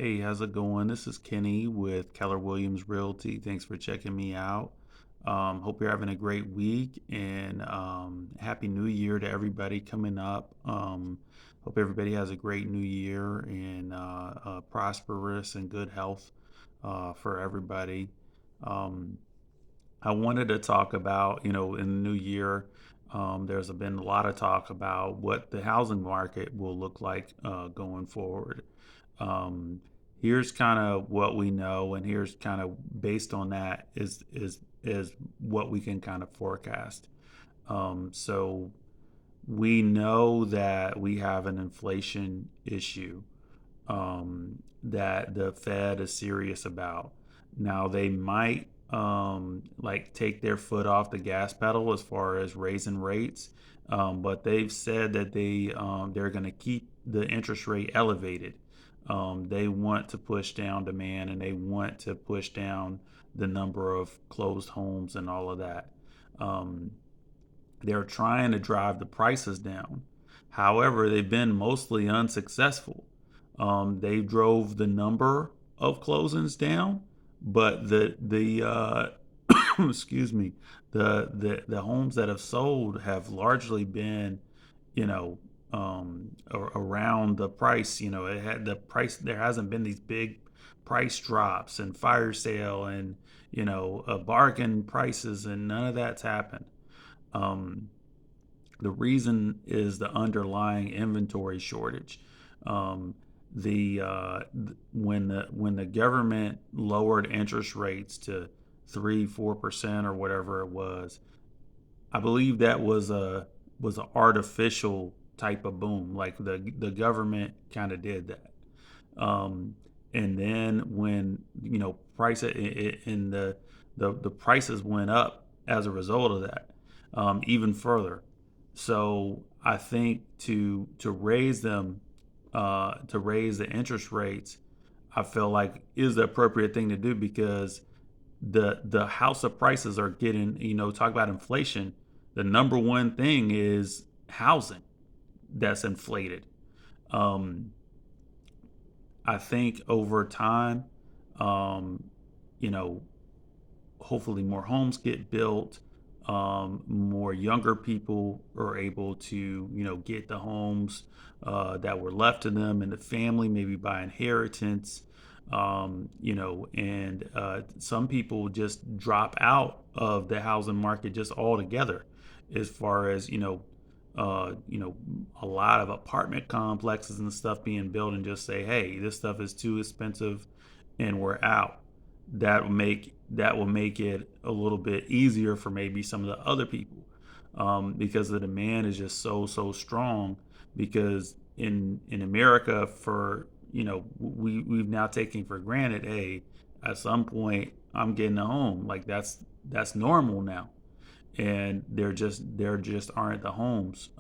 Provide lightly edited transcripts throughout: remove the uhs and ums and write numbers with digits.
Hey, how's it going? This is Kenny with Keller Williams Realty. Thanks for checking me out. Hope you're having a great week and Happy New Year to everybody coming up. Hope everybody has a great new year and prosperous and good health for everybody. Um, I wanted to talk about, in the new year, there's been a lot of talk about what the housing market will look like going forward. Um, Here's kind of what we know, and here's kind of based on that is what we can kind of forecast. So we know that we have an inflation issue that the Fed is serious about. Now they might like take their foot off the gas pedal as far as raising rates, but they've said that they're going to keep the interest rate elevated. They want to push down demand and they want to push down the number of closed homes and all of that. Um, they're trying to drive the prices down. However, they've been mostly unsuccessful. They drove the number of closings down, but the excuse me, the homes that have sold have largely been, you know, around the price. It had the price. There hasn't been these big price drops and fire sale and bargain prices, and none of that's happened. Um, the reason is the underlying inventory shortage. Um, when the government lowered interest rates to 3-4% or whatever it was, I believe that was an artificial type of boom. Like the government kind of did that. And then when price and the prices went up as a result of that, even further. So I think to raise them, to raise the interest rates, I feel like is the appropriate thing to do because the house of prices are getting, talk about inflation. The number one thing is housing that's inflated. Um, I think over time, um, you know, hopefully more homes get built. More younger people are able to, get the homes that were left to them in the family, maybe by inheritance. And some people just drop out of the housing market just altogether, as far as a lot of apartment complexes and stuff being built, and just say, hey, this stuff is too expensive, and we're out. That will make it a little bit easier for maybe some of the other people, because the demand is just so strong. Because in America, for we've now taken for granted, hey, at some point I'm getting a home, like that's normal now, and there just aren't the homes.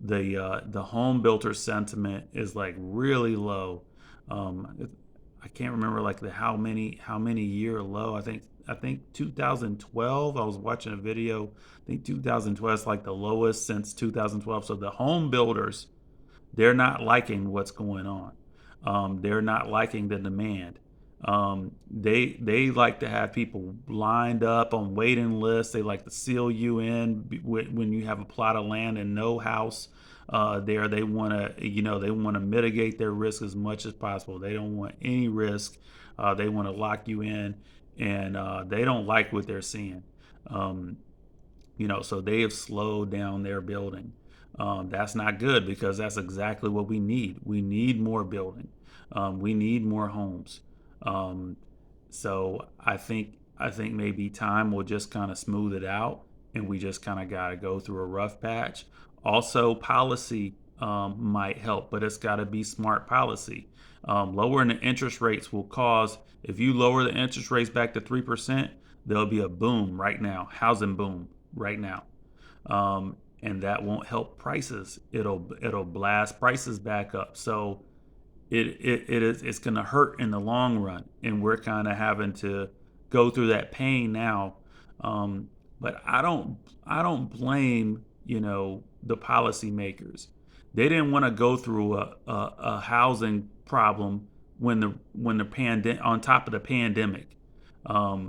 The home builder sentiment is like really low. I can't remember like the how many year low. I think 2012. I was watching a video. I think 2012 is like the lowest since 2012. So the home builders, they're not liking what's going on. They're not liking the demand. They like to have people lined up on waiting lists. They like to seal you in when you have a plot of land and no house there. They want to mitigate their risk as much as possible. They don't want any risk. They want to lock you in, and they don't like what they're seeing. Um, so they have slowed down their building. That's not good because that's exactly what we need. We need more building. We need more homes. Um, so I think maybe time will just kind of smooth it out, and we just kind of got to go through a rough patch. Also, policy might help, but it's got to be smart policy. Lowering the interest rates will cause, if you lower the interest rates back to 3%, there'll be a boom right now, housing boom right now. And that won't help prices. It'll blast prices back up. So it's going to hurt in the long run, and we're kind of having to go through that pain now. But I don't blame the policymakers. They didn't want to go through a housing problem when the pandemic, on top of the pandemic.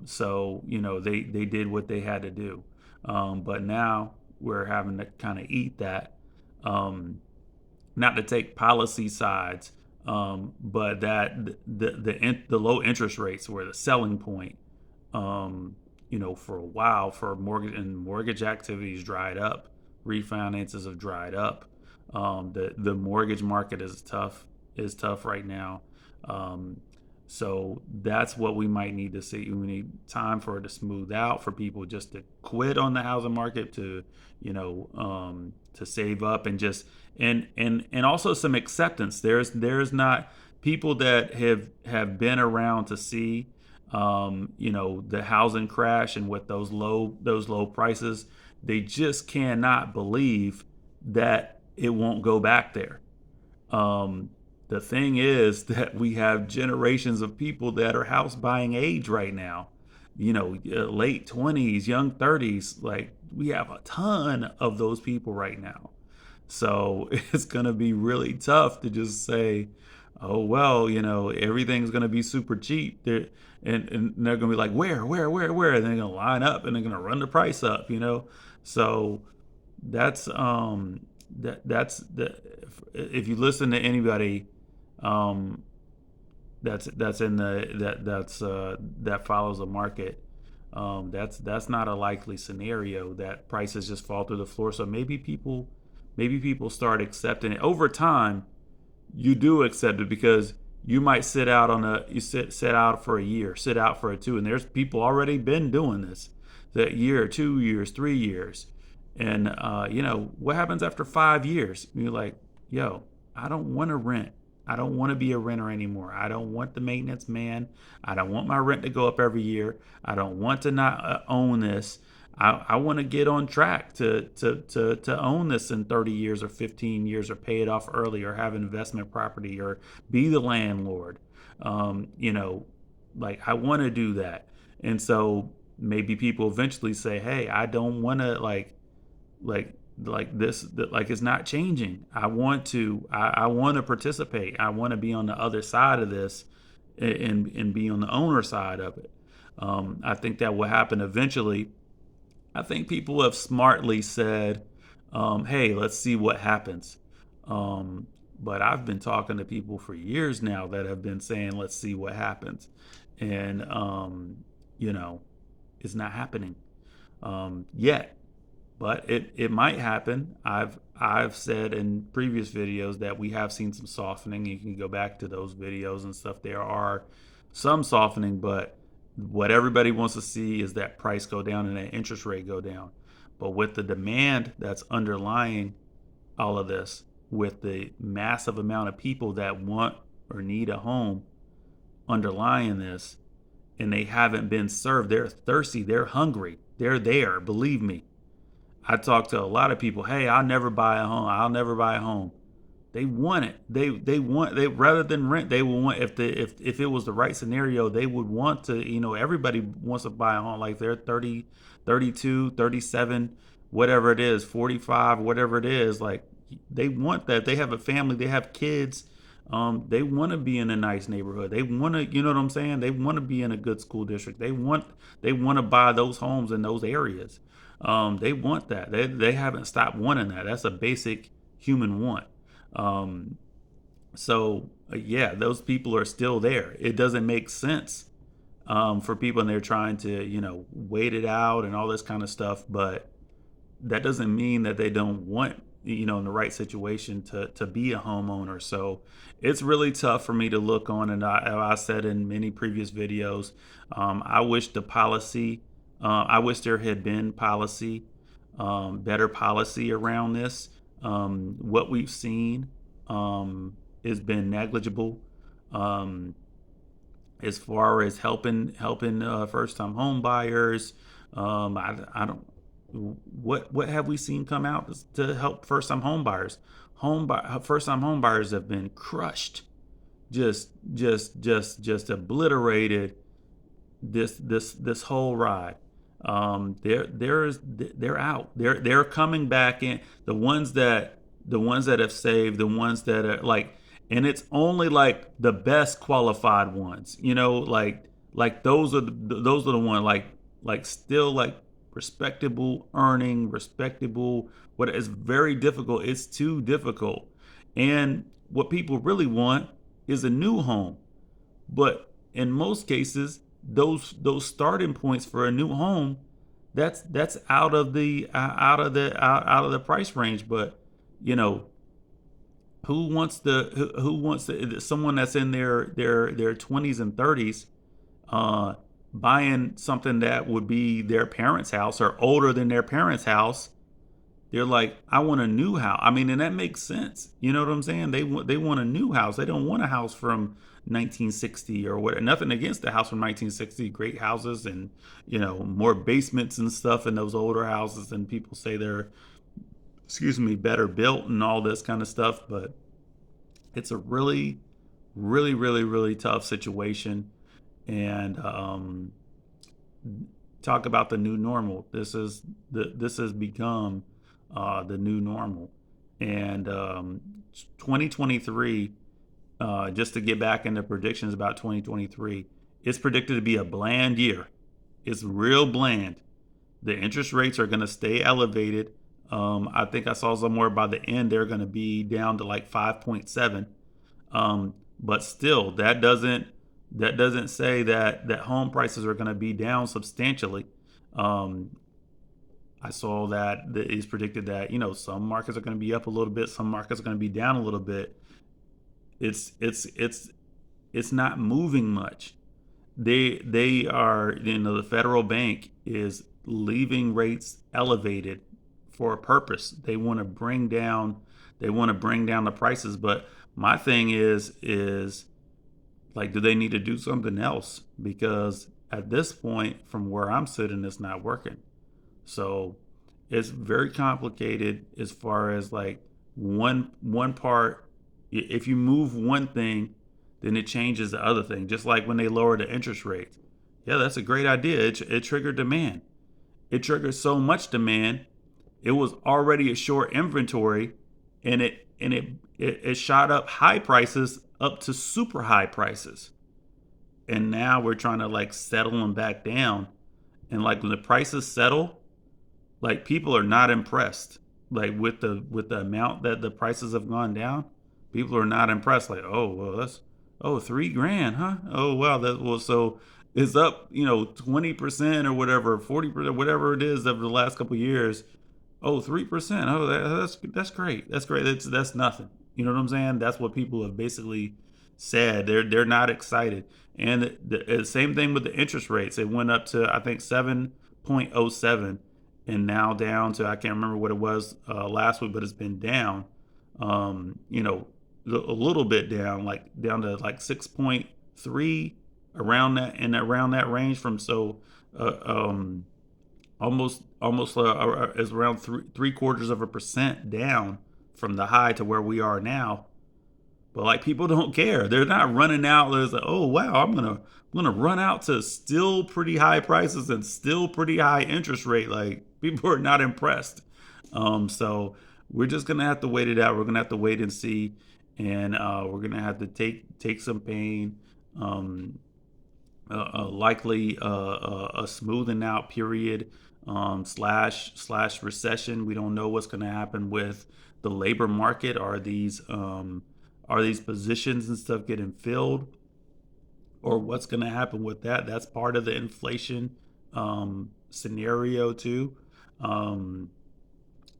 So they did what they had to do, but now we're having to kind of eat that. Um, Not to take policy sides, but that the low interest rates were the selling point. For a while, for mortgage activities dried up, refinances have dried up. The mortgage market is tough right now. Um, so that's what we might need to see. We need time for it to smooth out, for people just to quit on the housing market, to save up, and just and also some acceptance. There's not people that have been around to see the housing crash, and with those low prices, they just cannot believe that it won't go back there. Um, the thing is that we have generations of people that are house buying age right now, late 20s, young 30s. Like, we have a ton of those people right now. So it's going to be really tough to just say, oh, well, everything's going to be super cheap. And they're going to be like, where? And they're going to line up and they're going to run the price up. So that's the if you listen to anybody, um, that's in that follows the market, that's not a likely scenario that prices just fall through the floor. So maybe people start accepting it over time. You do accept it because you might sit out for a year, sit out for a two, and there's people already been doing this, that year, 2 years, 3 years. And what happens after 5 years? You're like, yo, I don't want to rent. I don't want to be a renter anymore. I don't want the maintenance man. I don't want my rent to go up every year. I don't want to not own this. I want to get on track to own this in 30 years or 15 years, or pay it off early, or have investment property, or be the landlord. Um, you know, like, I want to do that. And so maybe people eventually say, hey, I don't want to, like this, like, it's not changing. I want to participate. I want to be on the other side of this, and be on the owner side of it. I think that will happen eventually. I think people have smartly said, hey, let's see what happens. But I've been talking to people for years now that have been saying, let's see what happens. And, you know, it's not happening yet, but it might happen. I've said in previous videos that we have seen some softening. You can go back to those videos and stuff. There are some softening, but what everybody wants to see is that price go down and that interest rate go down. But with the demand that's underlying all of this, with the massive amount of people that want or need a home underlying this, and they haven't been served, they're thirsty, they're hungry, they're there, believe me. I talk to a lot of people, hey, I'll never buy a home, I'll never buy a home. They want it. They want, they rather than rent, they will want, if it was the right scenario, they would want to, everybody wants to buy a home. Like, they're 30, 32, 37, whatever it is, 45, whatever it is. Like, they want that. They have a family, they have kids. They want to be in a nice neighborhood. They want to, you know what I'm saying? They want to be in a good school district. They want to buy those homes in those areas. They want that. They haven't stopped wanting that. That's a basic human want. Um, yeah, those people are still there. It doesn't make sense for people, and they're trying to, wait it out and all this kind of stuff. But that doesn't mean that they don't want, in the right situation to be a homeowner. So it's really tough for me to look on. And I said in many previous videos, I wish I wish there had been better policy around this. What we've seen has been negligible, um, as far as helping first time home buyers. I don't, what have we seen come out to help first time home buyers? First time home buyers have been crushed, just obliterated this whole ride. They're out. They're coming back in. The ones that have saved, the ones that are like, and it's only like the best qualified ones. Like those are the ones like still like respectable earning, respectable. What is very difficult. It's too difficult, and what people really want is a new home. But in most cases, those starting points for a new home, that's out of the price range. But you know, who wants someone that's in their 20s and 30s uh buying something that would be their parents' house or older than their parents' house. They're like, I want a new house. I mean, and that makes sense. You know what I'm saying? They want a new house. They don't want a house from 1960 or what. Nothing against the house from 1960. Great houses, and more basements and stuff in those older houses, and people say they're, excuse me, better built and all this kind of stuff. But it's a really, really, really, really tough situation. And talk about the new normal. This has become the new normal. And 2023, just to get back into predictions about 2023, it's predicted to be a bland year. It's real bland. The interest rates are going to stay elevated. I think I saw somewhere by the end they're going to be down to like 5.7. But still, that doesn't say that home prices are going to be down substantially. Um, I saw that it's predicted that some markets are going to be up a little bit, some markets are going to be down a little bit. It's not moving much. They are, the federal bank is leaving rates elevated for a purpose. They want to bring down the prices. But my thing is like, do they need to do something else? Because at this point, from where I'm sitting, it's not working. So it's very complicated as far as like one part. If you move one thing, then it changes the other thing. Just like when they lower the interest rates. Yeah, that's a great idea. It triggered demand. It triggered so much demand. It was already a short inventory, and it shot up high prices up to super high prices. And now we're trying to like settle them back down. And like when the prices settle, like people are not impressed. Like with the amount that the prices have gone down, people are not impressed. Like, oh well, that's, oh, 3 grand, huh? Oh wow, that, well, so it's up 20% or whatever, 40%, whatever it is, over the last couple of years. Oh, 3%. Oh, that's great. That's great. That's nothing. You know what I'm saying? That's what people have basically said. They're not excited. And the same thing with the interest rates. It went up to, I think, 7.07, and now down to, I can't remember what it was last week, but it's been down. A little bit down, like down to like 6.3, around that range, from so uh, um almost is around three quarters of a percent down from the high to where we are now. But like, people don't care. They're not running out. There's like, oh wow, I'm gonna run out to still pretty high prices and still pretty high interest rate. Like, people are not impressed. So we're just gonna have to wait it out. We're gonna have to wait and see, and we're gonna have to take some pain. Um, Likely a smoothing out period, slash recession. We don't know what's going to happen with the labor market. Are these positions and stuff getting filled, or what's going to happen with that? That's part of the inflation scenario too. Um,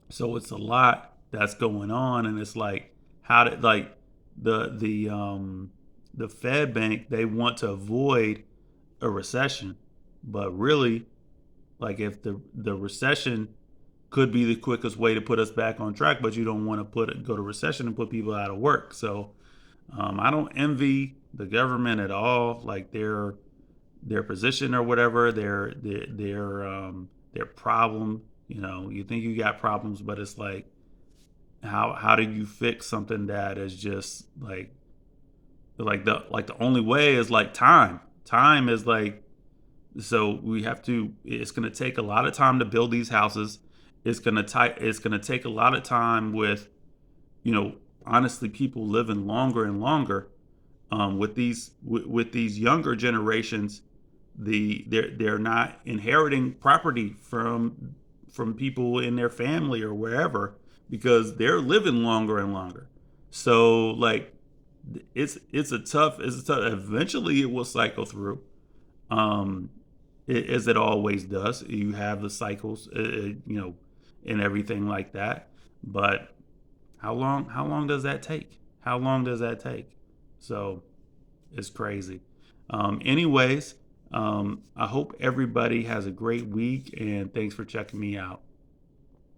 so it's a lot that's going on, and it's like, how did, like, the Fed bank, they want to avoid a recession, but really, like, if the recession could be the quickest way to put us back on track, but you don't want to go to recession and put people out of work. So I don't envy the government at all, like their position or whatever, their problem. You think you got problems, but it's like, how do you fix something that is just like the only way is like time is like, so we have to, it's going to take a lot of time to build these houses. It's going to take a lot of time with, you know honestly people living longer and longer, with these younger generations, they're not inheriting property from people in their family or wherever, because they're living longer and longer. So like it's a tough eventually it will cycle through, um as it always does. You have the cycles, and everything like that. But how long does that take? How long does that take? So it's crazy. Anyways, I hope everybody has a great week, and thanks for checking me out.